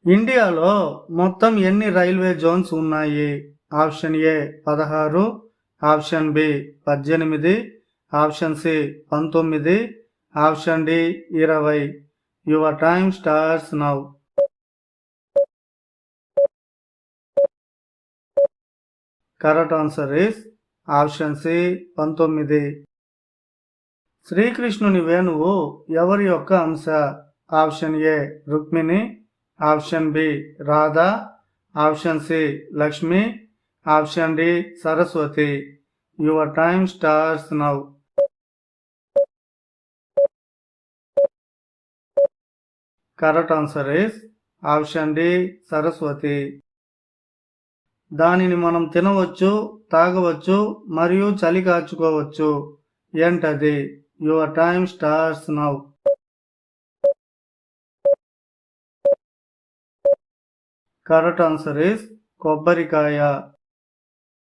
ఇండియాలో మొత్తం ఎన్ని రైల్వే జోన్స్ ఉన్నాయి? Option A 16, option B 18, option C 19, option D 20. Your time starts now. Correct answer is option C 19. శ్రీకృష్ణుని వేణువు ఎవరి యొక్క అంశ? Option A Rukmini, option B Radha, option C Lakshmi, option D Saraswati. Your time starts now. Correct answer is option D Saraswati. దానిని మనం తినవచ్చు, తాగవచ్చు మరియు చలి కాచుకోవచ్చు. ఏంటది? Your time starts now. Correct answer is కొబ్బరికాయ.